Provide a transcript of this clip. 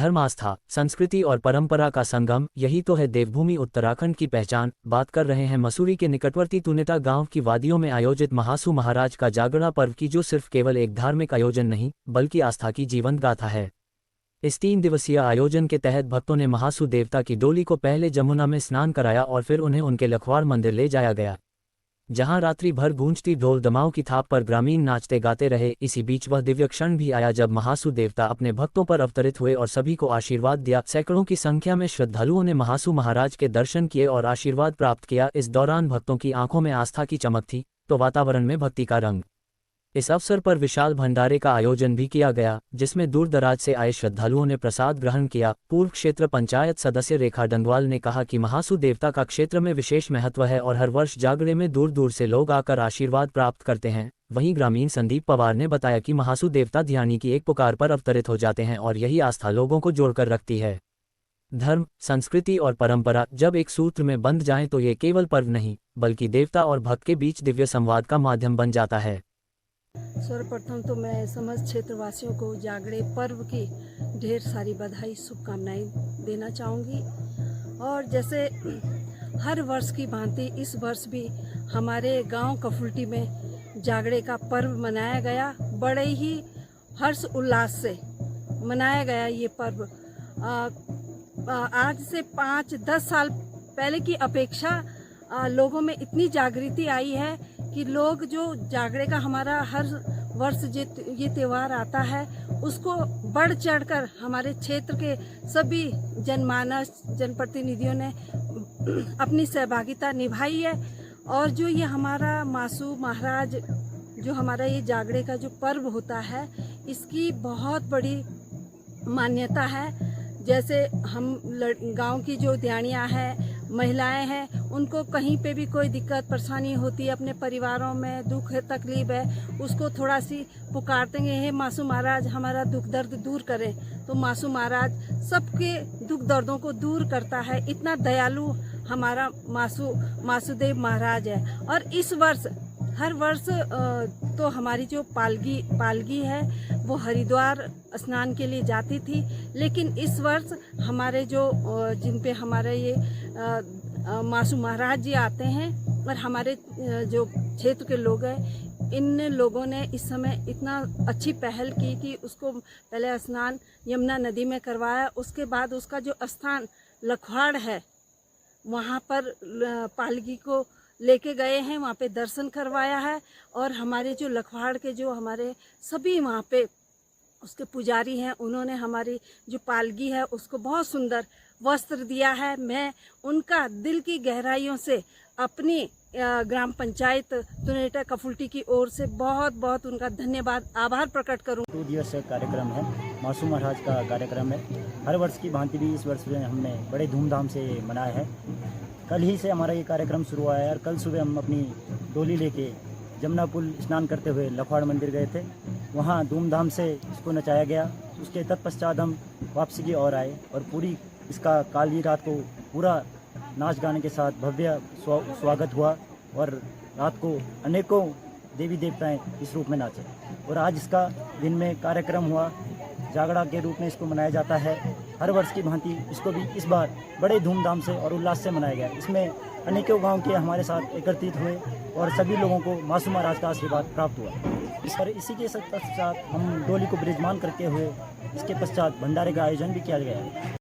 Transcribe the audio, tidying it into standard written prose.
धर्म, आस्था, संस्कृति और परंपरा का संगम, यही तो है देवभूमि उत्तराखंड की पहचान। बात कर रहे हैं मसूरी के निकटवर्ती तुनेटा गांव की वादियों में आयोजित महासू महाराज का जागरण पर्व की, जो सिर्फ केवल एक धार्मिक आयोजन नहीं बल्कि आस्था की जीवंत गाथा है। इस 3 दिवसीय आयोजन के तहत भक्तों ने महासू देवता की डोली को पहले जमुना में स्नान कराया और फिर उन्हें उनके लखवाड़ मंदिर ले जाया गया, जहां रात्रि भर गूंजती ढोल दमाओं की थाप पर ग्रामीण नाचते गाते रहे। इसी बीच वह दिव्य क्षण भी आया जब महासू देवता अपने भक्तों पर अवतरित हुए और सभी को आशीर्वाद दिया। सैकड़ों की संख्या में श्रद्धालुओं ने महासू महाराज के दर्शन किए और आशीर्वाद प्राप्त किया। इस दौरान भक्तों की आंखों में आस्था की चमक थी तो वातावरण में भक्ति का रंग। इस अवसर पर विशाल भंडारे का आयोजन भी किया गया, जिसमें दूर दराज से आए श्रद्धालुओं ने प्रसाद ग्रहण किया। पूर्व क्षेत्र पंचायत सदस्य रेखा डंगवाल ने कहा कि महासू देवता का क्षेत्र में विशेष महत्व है और हर वर्ष जागरण में दूर दूर से लोग आकर आशीर्वाद प्राप्त करते हैं। वहीं ग्रामीण संदीप पवार ने बताया कि महासू देवता ध्यानी की एक पुकार पर अवतरित हो जाते हैं और यही आस्था लोगों को जोड़कर रखती है। धर्म, संस्कृति और परंपरा जब एक सूत्र में बंध जाएं तो ये केवल पर्व नहीं बल्कि देवता और भक्त के बीच दिव्य संवाद का माध्यम बन जाता है। सर्वप्रथम तो मैं समस्त क्षेत्रवासियों को जागरण पर्व की ढेर सारी बधाई, शुभकामनाएं देना चाहूँगी। और जैसे हर वर्ष की भांति इस वर्ष भी हमारे गांव कफुल्टी में जागरण का पर्व मनाया गया। बड़े ही हर्ष उल्लास से मनाया गया ये पर्व। आज से 5-10 साल पहले की अपेक्षा लोगों में इतनी जागृति आई है कि लोग जो जागरण का हमारा हर वर्ष ये त्यौहार आता है उसको बढ़ चढ़कर हमारे क्षेत्र के सभी जनमानस, जनप्रतिनिधियों ने अपनी सहभागिता निभाई है। और जो ये हमारा महासू महाराज, जो हमारा ये जागरण का जो पर्व होता है, इसकी बहुत बड़ी मान्यता है। जैसे हम गांव की जो ध्यानियाँ हैं, महिलाएं हैं, उनको कहीं पे भी कोई दिक्कत परेशानी होती है, अपने परिवारों में दुख है, तकलीफ है, उसको थोड़ा सी पुकारते हैं, हे मासू महाराज हमारा दुख दर्द दूर करें, तो मासू महाराज सबके दुख दर्दों को दूर करता है। इतना दयालु हमारा मासूदेव महाराज है। और इस वर्ष हर वर्ष तो हमारी जो पालगी है वो हरिद्वार स्नान के लिए जाती थी, लेकिन इस वर्ष हमारे जो जिन पे हमारे ये मासू महाराज जी आते हैं और हमारे जो क्षेत्र के लोग हैं, इन लोगों ने इस समय इतना अच्छी पहल की कि उसको पहले स्नान यमुना नदी में करवाया। उसके बाद उसका जो स्थान लखवाड़ है वहाँ पर पालगी को लेके गए हैं, वहाँ पे दर्शन करवाया है। और हमारे जो लखवाड़ के जो हमारे सभी वहाँ पे उसके पुजारी हैं, उन्होंने हमारी जो पालगी है उसको बहुत सुंदर वस्त्र दिया है। मैं उनका दिल की गहराइयों से अपनी ग्राम पंचायत तुनेटा कफुल्टी की ओर से बहुत बहुत उनका धन्यवाद, आभार प्रकट करूँ। 2 दिवसीय कार्यक्रम है, मासू महाराज का कार्यक्रम है। हर वर्ष की भांति भी इस वर्ष में हमने बड़े धूमधाम से मनाया है। कल ही से हमारा ये कार्यक्रम शुरू हुआ है और कल सुबह हम अपनी डोली लेके जमुना पुल स्नान करते हुए लखवाड़ मंदिर गए थे। वहाँ धूमधाम से इसको नचाया गया। उसके तत्पश्चात हम वापसी की ओर आए और पूरी इसका काली रात को पूरा नाच गाने के साथ भव्य स्वागत हुआ और रात को अनेकों देवी देवताएं इस रूप में नाचे। और आज इसका दिन में कार्यक्रम हुआ, जागड़ा के रूप में इसको मनाया जाता है। हर वर्ष की भांति इसको भी इस बार बड़े धूमधाम से और उल्लास से मनाया गया। इसमें अनेकों गांव के हमारे साथ एकत्रित हुए और सभी लोगों को मासू महाराज का आशीर्वाद प्राप्त हुआ। इसी के पश्चात हम डोली को विराजमान करते हुए इसके पश्चात भंडारे का आयोजन भी किया गया है।